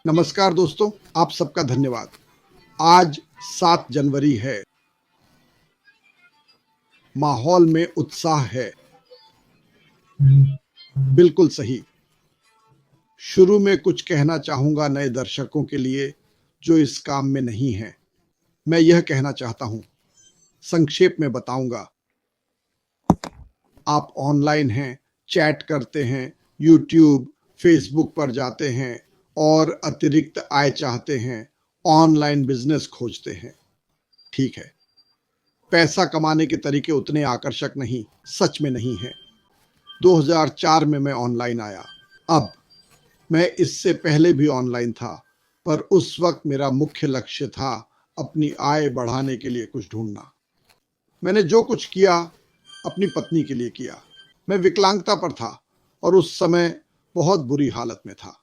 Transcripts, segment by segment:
नमस्कार दोस्तों, आप सबका धन्यवाद। आज 7 जनवरी है। माहौल में उत्साह है। बिल्कुल सही। शुरू में कुछ कहना चाहूँगा नए दर्शकों के लिए जो इस काम में नहीं हैं। मैं यह कहना चाहता हूँ, संक्षेप में बताऊँगा। आप ऑनलाइन हैं, चैट करते हैं, यूट्यूब, फेसबुक पर जाते हैं और अतिरिक्त आय चाहते हैं, ऑनलाइन बिज़नेस खोजते हैं। ठीक है। पैसा कमाने के तरीके उतने आकर्षक नहीं, सच में नहीं हैं। 2004 में मैं ऑनलाइन आया। अब मैं इससे पहले भी ऑनलाइन था, पर उस वक्त मेरा मुख्य लक्ष्य था अपनी आय बढ़ाने के लिए कुछ ढूंढना। मैंने जो कुछ किया अपनी पत्नी के लिए किया। मैं विकलांगता पर था और उस समय बहुत बुरी हालत में था।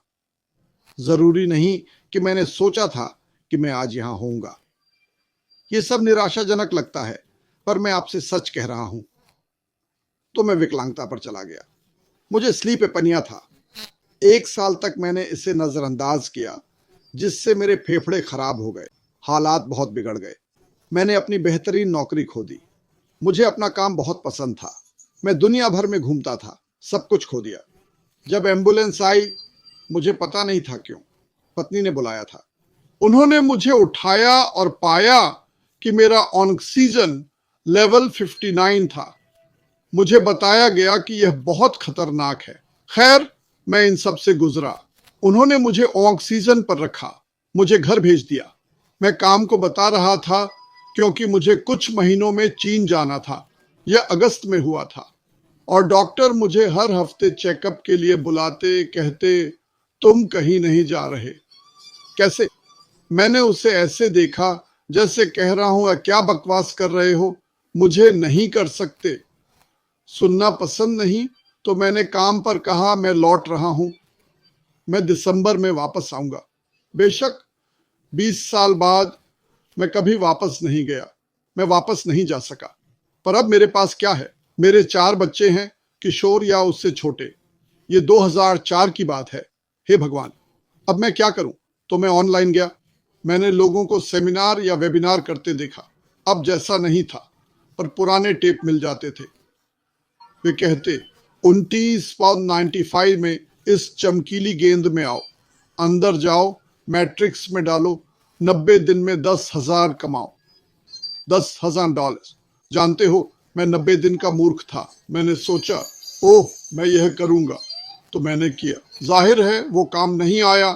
जरूरी नहीं कि मैंने सोचा था कि मैं आज यहां होऊंगा। ये सब निराशाजनक लगता है, पर मैं आपसे सच कह रहा हूं। तो मैं विकलांगता पर चला गया। मुझे स्लीप एपनिया था। 1 साल तक मैंने इसे नजरअंदाज किया, जिससे मेरे फेफड़े खराब हो गए। हालात बहुत बिगड़ गए। मैंने अपनी बेहतरीन नौकरी खो दी। मुझे अपना काम बहुत पसंद था। मैं दुनिया भर में घूमता था। सब कुछ खो दिया। जब एम्बुलेंस आई, मुझे पता नहीं था क्यों, पत्नी ने बुलाया था। उन्होंने मुझे उठाया और पाया कि मेरा ऑक्सीजन लेवल 59 था। मुझे बताया गया कि यह बहुत खतरनाक है। खैर, मैं इन सब से गुजरा। उन्होंने मुझे ऑक्सीजन पर रखा, मुझे घर भेज दिया। मैं काम को बता रहा था क्योंकि मुझे कुछ महीनों में चीन जाना था। यह अगस्त में हुआ था और डॉक्टर मुझे हर हफ्ते चेकअप के लिए बुलाते, कहते तुम कहीं नहीं जा रहे। कैसे? मैंने उसे ऐसे देखा जैसे कह रहा हूं, क्या बकवास कर रहे हो, मुझे नहीं कर सकते। सुनना पसंद नहीं तो मैंने काम पर कहा, मैं लौट रहा हूं। मैं दिसंबर में वापस आऊंगा। बेशक 20 साल बाद मैं कभी वापस नहीं गया। मैं वापस नहीं जा सका। पर अब मेरे पास क्या है? मेरे 4 बच्चे हैं, किशोर या उससे छोटे। ये 2004 की बात है। हे भगवान, अब मैं क्या करूं? तो मैं ऑनलाइन गया। मैंने लोगों को सेमिनार या वेबिनार करते देखा। अब जैसा नहीं था, पर पुराने टेप मिल जाते थे। वे कहते 29.95 में इस चमकीली गेंद में आओ, अंदर जाओ, मैट्रिक्स में डालो, 90 दिन में 10,000 कमाओ, $10,000। जानते हो, मैं 90 दिन का मूर्ख था। मैंने सोचा, ओह मैं यह करूंगा, तो मैंने किया। जाहिर है वो काम नहीं आया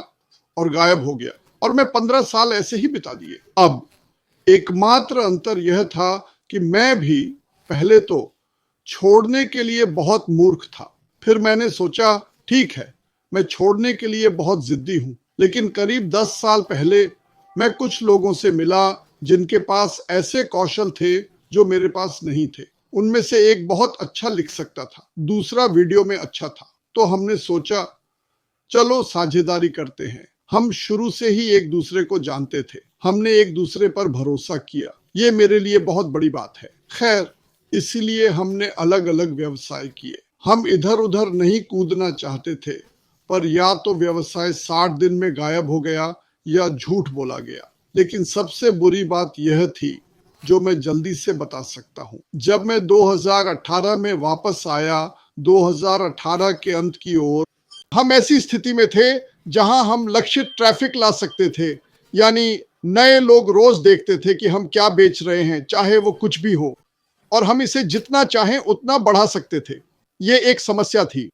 और गायब हो गया और मैं 15 साल ऐसे ही बिता दिए। अब एकमात्र अंतर यह था कि मैं भी पहले तो छोड़ने के लिए बहुत मूर्ख था। फिर मैंने सोचा, ठीक है, मैं छोड़ने के लिए बहुत जिद्दी हूं। लेकिन करीब 10 साल पहले मैं कुछ लोगों से मिला जिनके पास ऐसे कौशल थे जो मेरे पास नहीं थे। उनमें से एक बहुत अच्छा लिख सकता था, दूसरा वीडियो में अच्छा था। तो हमने सोचा, चलो साझेदारी करते हैं। हम शुरू से ही एक दूसरे को जानते थे। हमने एक दूसरे पर भरोसा किया। ये मेरे लिए बहुत बड़ी बात है। खैर, इसीलिए हमने अलग अलग व्यवसाय किए। हम इधर उधर नहीं कूदना चाहते थे, पर या तो व्यवसाय 60 दिन में गायब हो गया या झूठ बोला गया। लेकिन सबसे बुरी बात यह थी, जो मैं जल्दी से बता सकता हूँ। जब मैं 2018 में वापस आया, 2018 के अंत की ओर, हम ऐसी स्थिति में थे जहां हम लक्षित ट्रैफिक ला सकते थे। यानी नए लोग रोज देखते थे कि हम क्या बेच रहे हैं, चाहे वो कुछ भी हो, और हम इसे जितना चाहें उतना बढ़ा सकते थे। ये एक समस्या थी।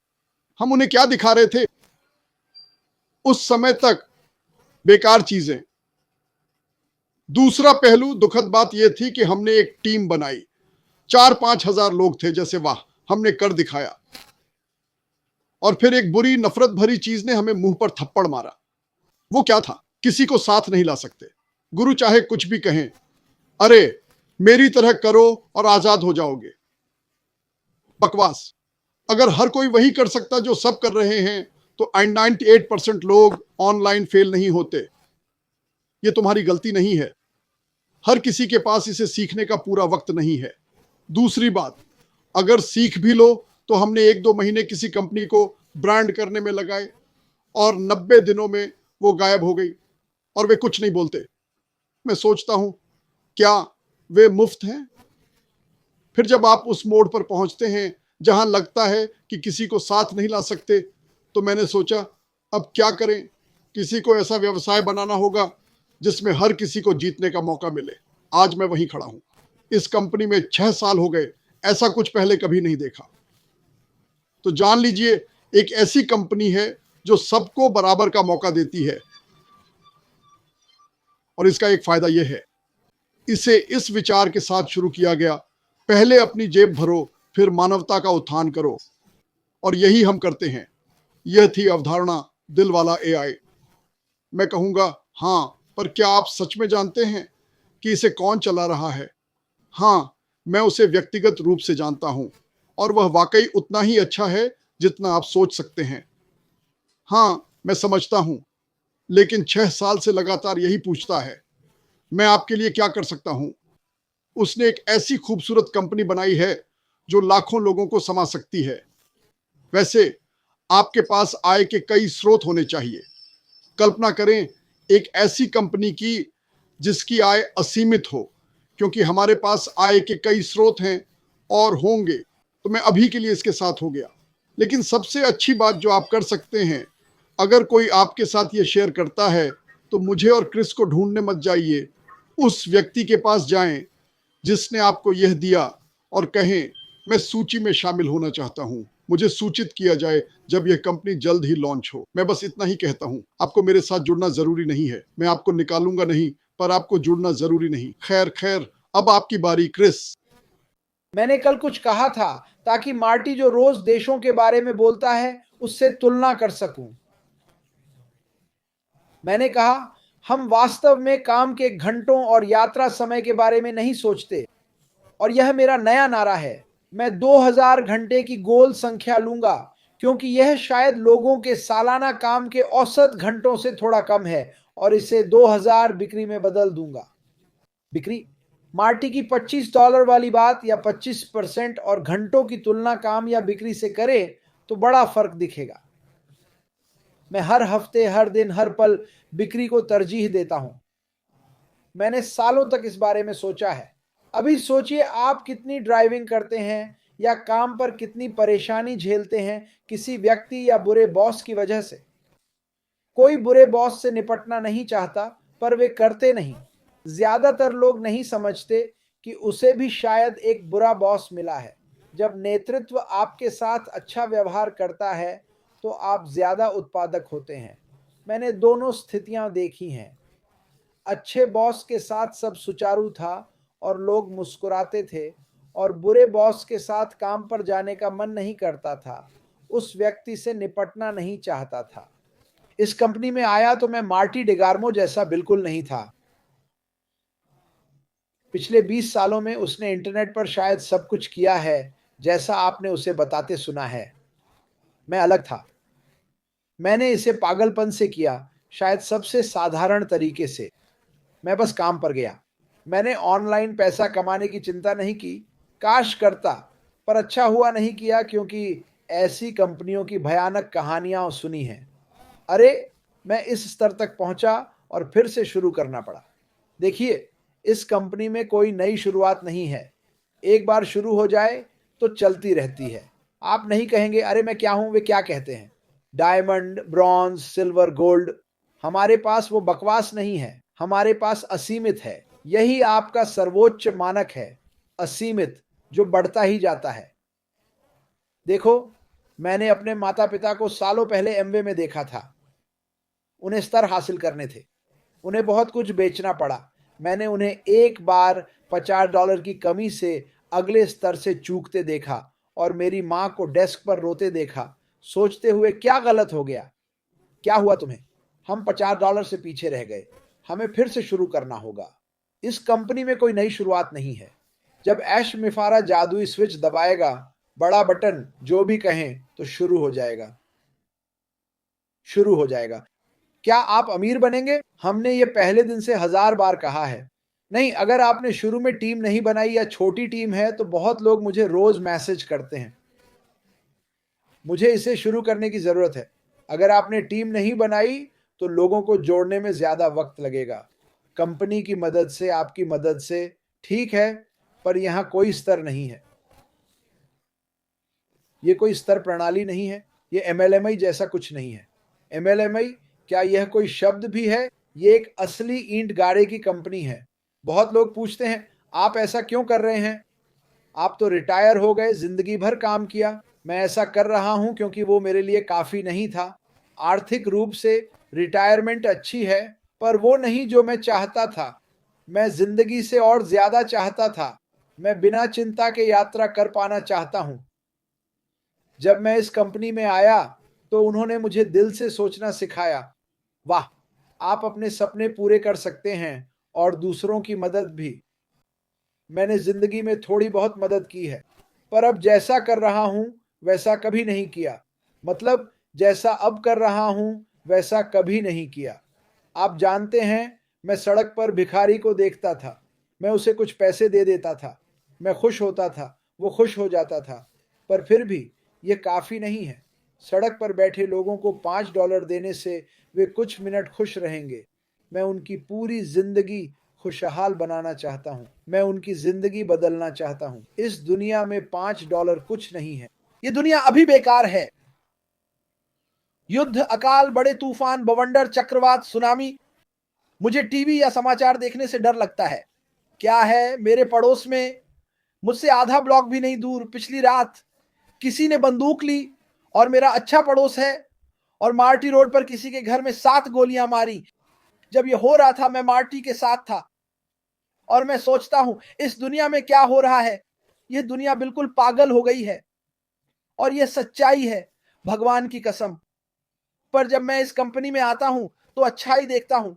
हम उन्हें क्या दिखा रहे थे? उस समय तक बेकार चीजें। दूसरा पहलू, दुखद बात यह थी कि हमने एक टीम बनाई। 4-5 हजार लोग थे, जैसे वाह हमने कर दिखाया। और फिर एक बुरी नफरत भरी चीज ने हमें मुंह पर थप्पड़ मारा। वो क्या था? किसी को साथ नहीं ला सकते। गुरु चाहे कुछ भी कहें, अरे मेरी तरह करो और आजाद हो जाओगे। बकवास। अगर हर कोई वही कर सकता जो सब कर रहे हैं, तो 98% लोग ऑनलाइन फेल नहीं होते। ये तुम्हारी गलती नहीं है। हर किसी के पास इसे सीखने का पूरा वक्त नहीं है। दूसरी बात, अगर सीख भी लो तो हमने 1-2 महीने किसी कंपनी को ब्रांड करने में लगाए और 90 दिनों में वो गायब हो गई और वे कुछ नहीं बोलते। मैं सोचता हूं, क्या वे मुफ्त हैं? फिर जब आप उस मोड़ पर पहुंचते हैं जहां लगता है कि किसी को साथ नहीं ला सकते, तो मैंने सोचा, अब क्या करें? किसी को ऐसा व्यवसाय बनाना होगा जिसमें हर किसी को जीतने का मौका मिले। आज मैं वहीं खड़ा हूं। इस कंपनी में 6 साल हो गए, ऐसा कुछ पहले कभी नहीं देखा। तो जान लीजिए, एक ऐसी कंपनी है जो सबको बराबर का मौका देती है। और इसका एक फायदा यह है, इसे इस विचार के साथ शुरू किया गया, पहले अपनी जेब भरो, फिर मानवता का उत्थान करो। और यही हम करते हैं। यह थी अवधारणा दिल वाला एआई। मैं कहूंगा, हाँ, पर क्या आप सच में जानते हैं कि इसे कौन चला रहा है? हाँ, मैं उसे व्यक्तिगत रूप से जानता हूं और वह वाकई उतना ही अच्छा है जितना आप सोच सकते हैं। हाँ, मैं समझता हूं, लेकिन 6 साल से लगातार यही पूछता है, मैं आपके लिए क्या कर सकता हूं? उसने एक ऐसी खूबसूरत कंपनी बनाई है जो लाखों लोगों को समा सकती है। वैसे आपके पास आय के कई स्रोत होने चाहिए। कल्पना करें एक ऐसी कंपनी की जिसकी आय असीमित हो, क्योंकि हमारे पास आय के कई स्रोत हैं और होंगे। तो मैं अभी के लिए इसके साथ हो गया। लेकिन सबसे अच्छी बात जो आप कर सकते हैं, अगर कोई आपके साथ ये शेयर करता है, तो मुझे और क्रिस को ढूंढने मत जाइए। उस व्यक्ति के पास जाएं जिसने आपको यह दिया और कहें, मैं सूची में शामिल होना चाहता हूं। मुझे सूचित किया जाए जब यह कंपनी जल्द ही लॉन्च हो। मैं बस इतना ही कहता हूं, आपको मेरे साथ जुड़ना जरूरी नहीं है। मैं आपको निकालूंगा नहीं, पर आपको जुड़ना जरूरी नहीं। खैर खैर, अब आपकी बारी, क्रिस। मैंने कल कुछ कहा था ताकि मार्टी जो रोज देशों के बारे में बोलता है उससे तुलना कर सकूं। मैंने कहा, हम वास्तव में काम के घंटों और यात्रा समय के बारे में नहीं सोचते। और यह मेरा नया नारा है। मैं 2000 घंटे की गोल संख्या लूंगा, क्योंकि यह शायद लोगों के सालाना काम के औसत घंटों से थोड़ा कम है, और इसे 2000 बिक्री में बदल दूंगा। बिक्री? मार्टी की $25 वाली बात या 25% और घंटों की तुलना काम या बिक्री से करे तो बड़ा फर्क दिखेगा। मैं हर हफ्ते, हर दिन, हर पल बिक्री को तरजीह देता हूं। मैंने सालों तक इस बारे में सोचा है। अभी सोचिए, आप कितनी ड्राइविंग करते हैं या काम पर कितनी परेशानी झेलते हैं किसी व्यक्ति या बुरे बॉस की वजह से। कोई बुरे बॉस से निपटना नहीं चाहता, पर वे करते नहीं। ज्यादातर लोग नहीं समझते कि उसे भी शायद एक बुरा बॉस मिला है। जब नेतृत्व आपके साथ अच्छा व्यवहार करता है तो आप ज्यादा उत्पादक होते हैं। मैंने दोनों स्थितियां देखी हैं। अच्छे बॉस के साथ सब सुचारू था और लोग मुस्कुराते थे, और बुरे बॉस के साथ काम पर जाने का मन नहीं करता था, उस व्यक्ति से निपटना नहीं चाहता था। इस कंपनी में आया तो मैं मार्टी डिगार्मो जैसा बिल्कुल नहीं था। पिछले 20 सालों में उसने इंटरनेट पर शायद सब कुछ किया है जैसा आपने उसे बताते सुना है। मैं अलग था। मैंने इसे पागलपन से किया, शायद सबसे साधारण तरीके से। मैं बस काम पर गया। मैंने ऑनलाइन पैसा कमाने की चिंता नहीं की। काश करता, पर अच्छा हुआ नहीं किया, क्योंकि ऐसी कंपनियों की भयानक कहानियां सुनी हैं। अरे, मैं इस स्तर तक पहुंचा और फिर से शुरू करना पड़ा। देखिए, इस कंपनी में कोई नई शुरुआत नहीं है। एक बार शुरू हो जाए तो चलती रहती है। आप नहीं कहेंगे, अरे मैं क्या हूं, वे क्या कहते हैं, डायमंड, ब्रॉन्ज, सिल्वर, गोल्ड। हमारे पास वो बकवास नहीं है। हमारे पास असीमित है। यही आपका सर्वोच्च मानक है, असीमित, जो बढ़ता ही जाता है। देखो, मैंने अपने माता पिता को सालों पहले एमवे में देखा था। उन्हें स्तर हासिल करने थे। उन्हें बहुत कुछ बेचना पड़ा। मैंने उन्हें एक बार $50 की कमी से अगले स्तर से चूकते देखा, और मेरी मां को डेस्क पर रोते देखा, सोचते हुए क्या गलत हो गया। क्या हुआ तुम्हें? हम $50 से पीछे रह गए। हमें फिर से शुरू करना होगा। इस कंपनी में कोई नई शुरुआत नहीं है। जब ऐश मिफारा जादुई स्विच दबाएगा, बड़ा बटन, जो भी कहें, तो शुरू हो जाएगा। शुरू हो जाएगा। क्या आप अमीर बनेंगे? हमने ये पहले दिन से 1000 बार कहा है। नहीं, अगर आपने शुरू में टीम नहीं बनाई या छोटी टीम है, तो बहुत लोग मुझे रोज मैसेज करते हैं, मुझे इसे शुरू करने की जरूरत है। अगर आपने टीम नहीं बनाई तो लोगों को जोड़ने में ज़्यादा वक्त लगेगा। कंपनी की मदद से, आपकी मदद से ठीक है, पर यहाँ कोई स्तर नहीं है। ये कोई स्तर प्रणाली नहीं है, ये एमएलएमआई जैसा कुछ नहीं है। एमएलएमआई, क्या यह कोई शब्द भी है? ये एक असली ईंट गाड़े की कंपनी है। बहुत लोग पूछते हैं, आप ऐसा क्यों कर रहे हैं? आप तो रिटायर हो गए, ज़िंदगी भर काम किया। मैं ऐसा कर रहा हूँ क्योंकि वो मेरे लिए काफ़ी नहीं था। आर्थिक रूप से रिटायरमेंट अच्छी है, पर वो नहीं जो मैं चाहता था। मैं ज़िंदगी से और ज़्यादा चाहता था। मैं बिना चिंता के यात्रा कर पाना चाहता हूँ। जब मैं इस कंपनी में आया, तो उन्होंने मुझे दिल से सोचना सिखाया। वाह! आप अपने सपने पूरे कर सकते हैं और दूसरों की मदद भी। मैंने ज़िंदगी में थोड़ी बहुत मदद की है, पर अब जैसा कर रहा हूँ, वैसा कभी नहीं किया। मतलब जैसा अब कर रहा हूँ, वैसा कभी नहीं किया। आप जानते हैं, मैं सड़क पर भिखारी को देखता था। मैं उसे कुछ पैसे दे देता था। मैं खुश होता था, वो खुश हो जाता था। पर फिर भी ये काफ़ी नहीं है। सड़क पर बैठे लोगों को $5 देने से वे कुछ मिनट खुश रहेंगे। मैं उनकी पूरी ज़िंदगी खुशहाल बनाना चाहता हूँ। मैं उनकी ज़िंदगी बदलना चाहता हूँ। इस दुनिया में $5 कुछ नहीं है। ये दुनिया अभी बेकार है। युद्ध, अकाल, बड़े तूफान, बवंडर, चक्रवात, सुनामी, मुझे टीवी या समाचार देखने से डर लगता है। क्या है, मेरे पड़ोस में, मुझसे आधा ब्लॉक भी नहीं दूर, पिछली रात किसी ने बंदूक ली और मेरा अच्छा पड़ोस है, और मार्टी रोड पर किसी के घर में 7 गोलियां मारी। जब ये हो रहा था, मैं मार्टी के साथ था और मैं सोचता हूं, इस दुनिया में क्या हो रहा है? ये दुनिया बिल्कुल पागल हो गई है और ये सच्चाई है, भगवान की कसम। पर जब मैं इस कंपनी में आता हूं, तो अच्छा ही देखता हूं।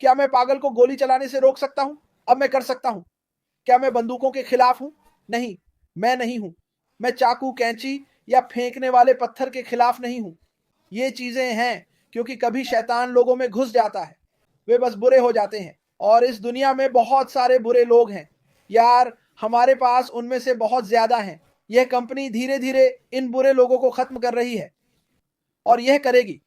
क्या मैं पागल को गोली चलाने से रोक सकता हूं? अब मैं कर सकता हूं। क्या मैं बंदूकों के खिलाफ हूं? नहीं, मैं नहीं हूं। मैं चाकू, कैंची या फेंकने वाले पत्थर के खिलाफ नहीं हूं। ये चीजें हैं क्योंकि कभी शैतान लोगों में घुस जाता है। वे बस बुरे हो जाते हैं, और इस दुनिया में बहुत सारे बुरे लोग हैं यार। हमारे पास उनमें से बहुत ज्यादा हैं। यह कंपनी धीरे धीरे इन बुरे लोगों को खत्म कर रही है, और यह करेगी।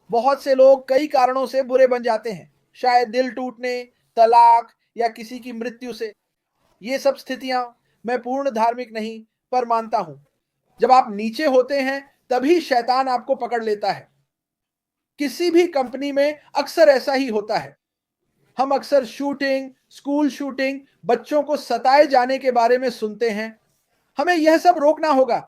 बहुत से लोग कई कारणों से बुरे बन जाते हैं, शायद दिल टूटने, तलाक या किसी की मृत्यु से। ये सब स्थितियां मैं पूर्ण धार्मिक नहीं, पर मानता हूं। जब आप नीचे होते हैं, तभी शैतान आपको पकड़ लेता है। किसी भी कंपनी में अक्सर ऐसा ही होता है। हम अक्सर शूटिंग, स्कूल शूटिंग, बच्चों को सताए जाने के बारे में सुनते हैं। हमें यह सब रोकना होगा।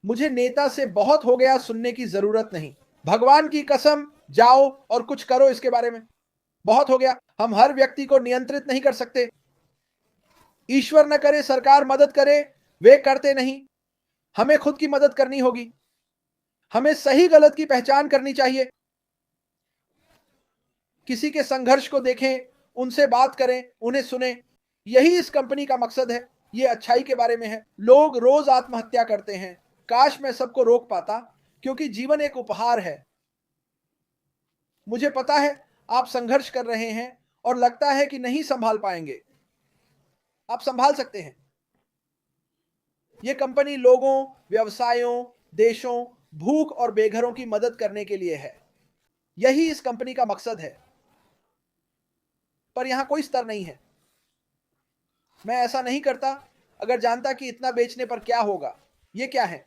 मुझे नेता से बहुत हो गया सुनने की जरूरत नहीं। भगवान की कसम, जाओ और कुछ करो इसके बारे में। बहुत हो गया। हम हर व्यक्ति को नियंत्रित नहीं कर सकते। ईश्वर न करे सरकार मदद करे, वे करते नहीं। हमें खुद की मदद करनी होगी। हमें सही गलत की पहचान करनी चाहिए। किसी के संघर्ष को देखें, उनसे बात करें, उन्हें सुने। यही इस कंपनी का मकसद है। ये अच्छाई के बारे में है। लोग रोज आत्महत्या करते हैं। काश मैं सबको रोक पाता, क्योंकि जीवन एक उपहार है। मुझे पता है आप संघर्ष कर रहे हैं और लगता है कि नहीं संभाल पाएंगे। आप संभाल सकते हैं। यह कंपनी लोगों, व्यवसायों, देशों, भूख और बेघरों की मदद करने के लिए है। यही इस कंपनी का मकसद है। पर यहां कोई स्तर नहीं है। मैं ऐसा नहीं करता अगर जानता कि इतना बेचने पर क्या होगा। ये क्या है?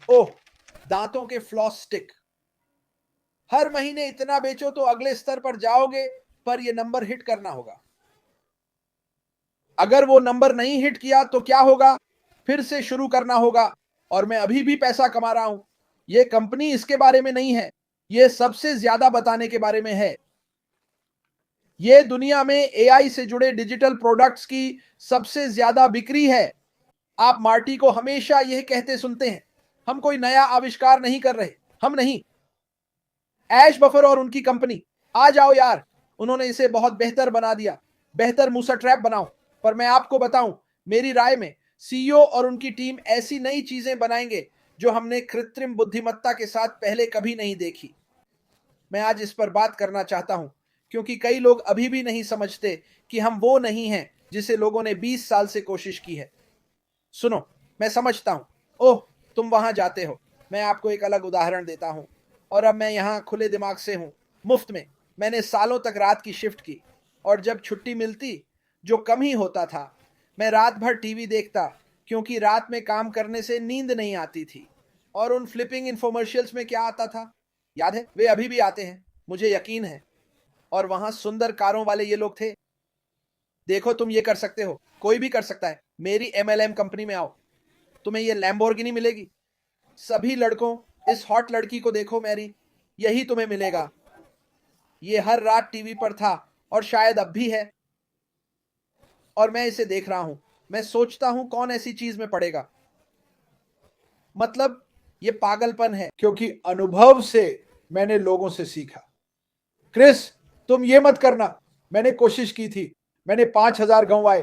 ओह, दांतों के फ्लॉस स्टिक। हर महीने इतना बेचो तो अगले स्तर पर जाओगे, पर यह नंबर हिट करना होगा। अगर वो नंबर नहीं हिट किया तो क्या होगा? फिर से शुरू करना होगा। और मैं अभी भी पैसा कमा रहा हूं। यह कंपनी इसके बारे में नहीं है। यह सबसे ज्यादा बताने के बारे में है। ये दुनिया में एआई से जुड़े डिजिटल प्रोडक्ट्स की सबसे ज्यादा बिक्री है। आप मार्टी को हमेशा यह कहते सुनते हैं, हम कोई नया आविष्कार नहीं कर रहे। हम नहीं। ऐश बफर और उनकी कंपनी, आ जाओ यार, उन्होंने इसे बहुत बेहतर बना दिया। बेहतर मूसा ट्रैप बनाओ। पर मैं आपको बताऊं, मेरी राय में सीईओ और उनकी टीम ऐसी नई चीजें बनाएंगे जो हमने कृत्रिम बुद्धिमत्ता के साथ पहले कभी नहीं देखी। मैं आज इस पर बात करना चाहता हूं, क्योंकि कई लोग अभी भी नहीं समझते कि हम वो नहीं हैं जिसे लोगों ने 20 साल से कोशिश की है। सुनो, मैं समझता हूं। ओह, तुम वहां जाते हो। मैं आपको एक अलग उदाहरण देता हूं। और अब मैं यहाँ खुले दिमाग से हूँ, मुफ्त में। मैंने सालों तक रात की शिफ्ट की, और जब छुट्टी मिलती, जो कम ही होता था, मैं रात भर टीवी देखता, क्योंकि रात में काम करने से नींद नहीं आती थी। और उन फ्लिपिंग इन्फोमर्शियल्स में क्या आता था, याद है? वे अभी भी आते हैं, मुझे यकीन है। और वहां सुंदर कारों वाले ये लोग थे। देखो, तुम ये कर सकते हो, कोई भी कर सकता है। मेरी एमएलएम कंपनी में आओ, तुम्हें ये लैम्बोर्गिनी मिलेगी। सभी लड़कों, इस हॉट लड़की को देखो मैरी, यही तुम्हें मिलेगा। ये हर रात टीवी पर था, और शायद अब भी है। और मैं इसे देख रहा हूं। मैं सोचता हूं कौन ऐसी चीज में पड़ेगा। मतलब ये पागलपन है, क्योंकि अनुभव से मैंने लोगों से सीखा। क्रिस, तुम ये मत करना। मैंने कोशिश की थी, मैंने 5,000 गंवाए,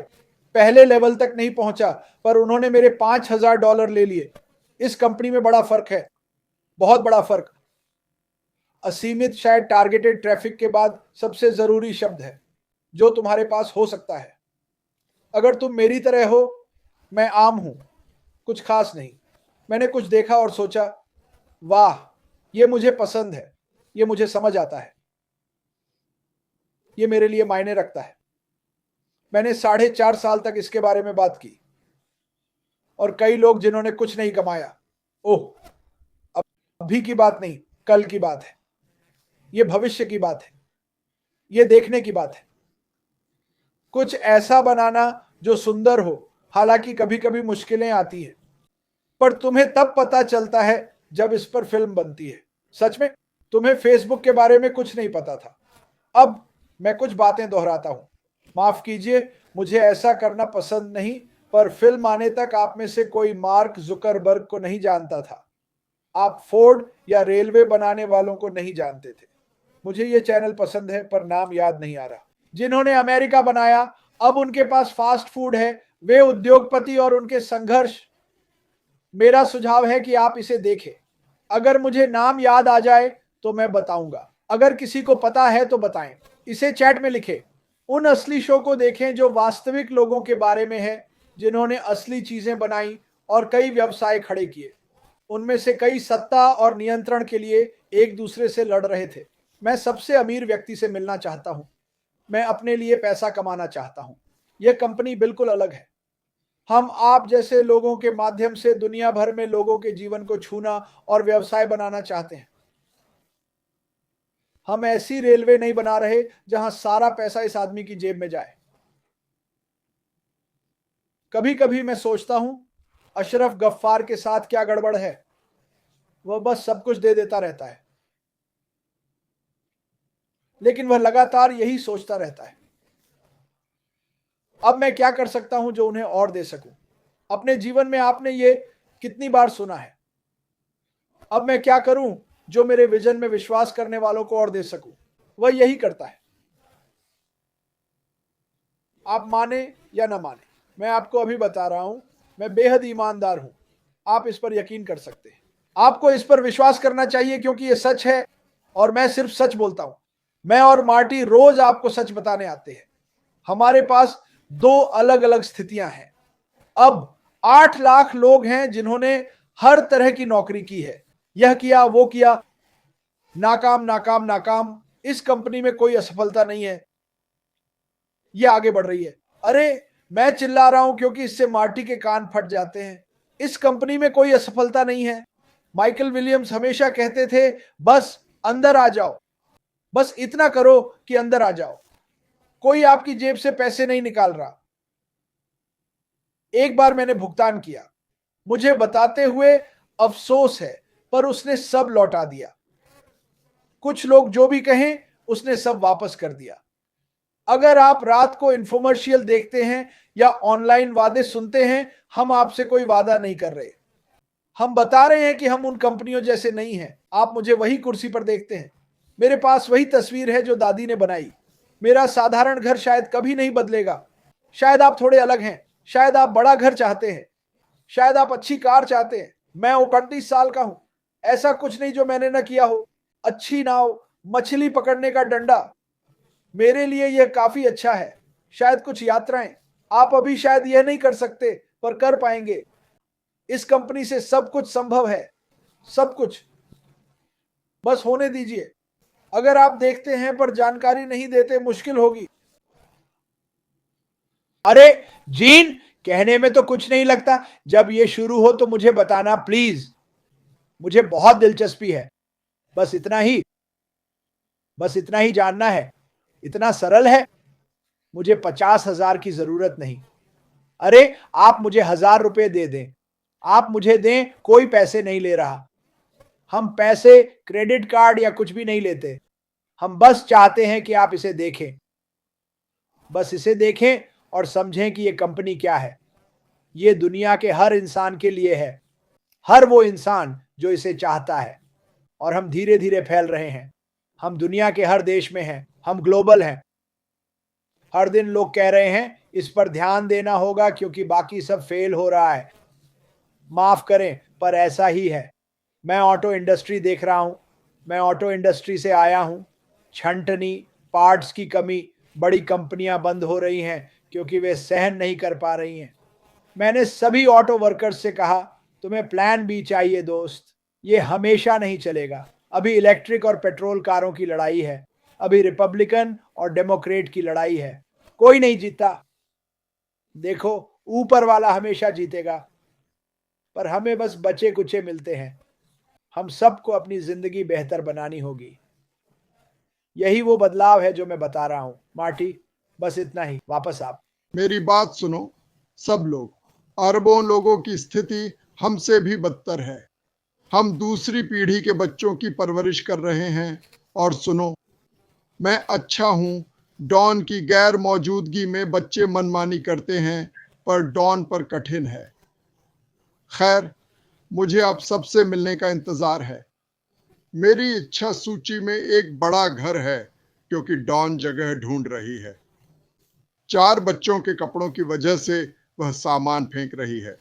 पहले लेवल तक नहीं पहुंचा, पर उन्होंने मेरे $5,000 ले लिए। इस कंपनी में बड़ा फर्क है, बहुत बड़ा फर्क। असीमित शायद टारगेटेड ट्रैफिक के बाद सबसे जरूरी शब्द है जो तुम्हारे पास हो सकता है। अगर तुम मेरी तरह हो, मैं आम हूं, कुछ खास नहीं। मैंने कुछ देखा और सोचा, वाह, ये मुझे पसंद है, ये मुझे समझ आता है, ये मेरे लिए मायने रखता है। मैंने 4.5 साल तक इसके बारे में बात की। और कई लोग जिन्होंने कुछ नहीं कमाया, ओह, अभी की बात नहीं, कल की बात है, ये भविष्य की बात है, ये देखने की बात है। कुछ ऐसा बनाना जो सुंदर हो। हालांकि कभी कभी मुश्किलें आती हैं, पर तुम्हें तब पता चलता है जब इस पर फिल्म बनती है। सच में, तुम्हें फेसबुक के बारे में कुछ नहीं पता था। अब मैं कुछ बातें दोहराता हूं, माफ कीजिए, मुझे ऐसा करना पसंद नहीं, पर फिल्म आने तक आप में से कोई मार्क जुकरबर्ग को नहीं जानता था। आप फोर्ड या रेलवे बनाने वालों को नहीं जानते थे। मुझे ये चैनल पसंद है, पर नाम याद नहीं आ रहा। जिन्होंने अमेरिका बनाया, अब उनके पास फास्ट फूड है, वे उद्योगपति और उनके संघर्ष। मेरा सुझाव है कि आप इसे देखें। अगर मुझे नाम याद आ जाए तो मैं बताऊंगा। अगर किसी को पता है तो बताएं, इसे चैट में लिखें। उन असली शो को देखें जो वास्तविक लोगों के बारे में है, जिन्होंने असली चीजें बनाई और कई व्यवसाय खड़े किए। उनमें से कई सत्ता और नियंत्रण के लिए एक दूसरे से लड़ रहे थे। मैं सबसे अमीर व्यक्ति से मिलना चाहता हूं। मैं अपने लिए पैसा कमाना चाहता हूं। यह कंपनी बिल्कुल अलग है। हम आप जैसे लोगों के माध्यम से दुनिया भर में लोगों के जीवन को छूना और व्यवसाय बनाना चाहते हैं। हम ऐसी रेलवे नहीं बना रहे जहां सारा पैसा इस आदमी की जेब में जाए। कभी कभी मैं सोचता हूं, अशरफ गफ्फार के साथ क्या गड़बड़ है। वह बस सब कुछ दे देता रहता है, लेकिन वह लगातार यही सोचता रहता है, अब मैं क्या कर सकता हूं जो उन्हें और दे सकूं। अपने जीवन में आपने ये कितनी बार सुना है, अब मैं क्या करूं जो मेरे विजन में विश्वास करने वालों को और दे सकूं। वह यही करता है। आप माने या ना माने, मैं आपको अभी बता रहा हूं, मैं बेहद ईमानदार हूं। आप इस पर यकीन कर सकते हैं। आपको इस पर विश्वास करना चाहिए, क्योंकि ये सच है और मैं सिर्फ सच बोलता हूं। मैं और मार्टी रोज आपको सच बताने आते हैं। हमारे पास 2 अलग अलग स्थितियां हैं। अब 8 लाख लोग हैं जिन्होंने हर तरह की नौकरी की है, यह किया, वो किया, नाकाम नाकाम नाकाम। इस कंपनी में कोई असफलता नहीं है, ये आगे बढ़ रही है। अरे, मैं चिल्ला रहा हूं क्योंकि इससे मार्टी के कान फट जाते हैं। इस कंपनी में कोई असफलता नहीं है। माइकल विलियम्स हमेशा कहते थे, बस अंदर आ जाओ, बस इतना करो कि अंदर आ जाओ। कोई आपकी जेब से पैसे नहीं निकाल रहा। एक बार मैंने भुगतान किया, मुझे बताते हुए अफसोस है, पर उसने सब लौटा दिया। कुछ लोग जो भी कहें, उसने सब वापस कर दिया। अगर आप रात को इंफोमर्शियल देखते हैं या ऑनलाइन वादे सुनते हैं, हम आपसे कोई वादा नहीं कर रहे। हम बता रहे हैं कि हम उन कंपनियों जैसे नहीं हैं। आप मुझे वही कुर्सी पर देखते हैं। मेरे पास वही तस्वीर है जो दादी ने बनाई। मेरा साधारण घर शायद कभी नहीं बदलेगा। शायद आप थोड़े अलग हैं, शायद आप बड़ा घर चाहते हैं, शायद आप अच्छी कार चाहते हैं। मैं 29 साल का हूं, ऐसा कुछ नहीं जो मैंने न किया हो। अच्छी नाव, मछली पकड़ने का डंडा, मेरे लिए यह काफी अच्छा है। शायद कुछ यात्राएं, आप अभी शायद यह नहीं कर सकते, पर कर पाएंगे। इस कंपनी से सब कुछ संभव है, सब कुछ। बस होने दीजिए। अगर आप देखते हैं पर जानकारी नहीं देते, मुश्किल होगी। अरे जीन, कहने में तो कुछ नहीं लगता। जब ये शुरू हो तो मुझे बताना प्लीज। मुझे बहुत दिलचस्पी है। बस इतना ही, बस इतना ही जानना है। इतना सरल है। मुझे 50,000 की जरूरत नहीं। अरे आप मुझे 1,000 रुपए दे दें। आप मुझे दें, कोई पैसे नहीं ले रहा। हम पैसे, क्रेडिट कार्ड या कुछ भी नहीं लेते। हम बस चाहते हैं कि आप इसे देखें। बस इसे देखें और समझें कि ये कंपनी क्या है। ये दुनिया के हर इंसान के लिए है। हर वो इंसान जो इसे चाहता है। और हम धीरे धीरे फैल रहे हैं। हम दुनिया के हर देश में हैं। हम ग्लोबल हैं। हर दिन लोग कह रहे हैं इस पर ध्यान देना होगा क्योंकि बाकी सब फेल हो रहा है। माफ करें पर ऐसा ही है। मैं ऑटो इंडस्ट्री देख रहा हूं। मैं ऑटो इंडस्ट्री से आया हूं। छंटनी, पार्ट्स की कमी, बड़ी कंपनियां बंद हो रही हैं क्योंकि वे सहन नहीं कर पा रही हैं। मैंने सभी ऑटो वर्कर्स से कहा, तुम्हें प्लान बी चाहिए दोस्त। ये हमेशा नहीं चलेगा। अभी इलेक्ट्रिक और पेट्रोल कारों की लड़ाई है। अभी रिपब्लिकन और डेमोक्रेट की लड़ाई है। कोई नहीं जीता। देखो, ऊपर वाला हमेशा जीतेगा। पर हमें बस बचे कुचे मिलते हैं। हम सबको अपनी जिंदगी बेहतर बनानी होगी। यही वो बदलाव है जो मैं बता रहा हूं। मार्टी, बस इतना ही। वापस आप। मेरी बात सुनो। सब लोग, अरबों लोगों की स्थिति हमसे भी बदतर है। हम दूसरी पीढ़ी के बच्चों की परवरिश कर रहे हैं। और सुनो, मैं अच्छा हूं। डॉन की गैर मौजूदगी में बच्चे मनमानी करते हैं, पर डॉन पर कठिन है। खैर, मुझे अब सबसे मिलने का इंतजार है। मेरी इच्छा सूची में एक बड़ा घर है क्योंकि डॉन जगह ढूंढ रही है। 4 बच्चों के कपड़ों की वजह से वह सामान फेंक रही है।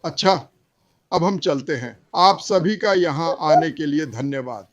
अच्छा, अब हम चलते हैं। आप सभी का यहाँ आने के लिए धन्यवाद।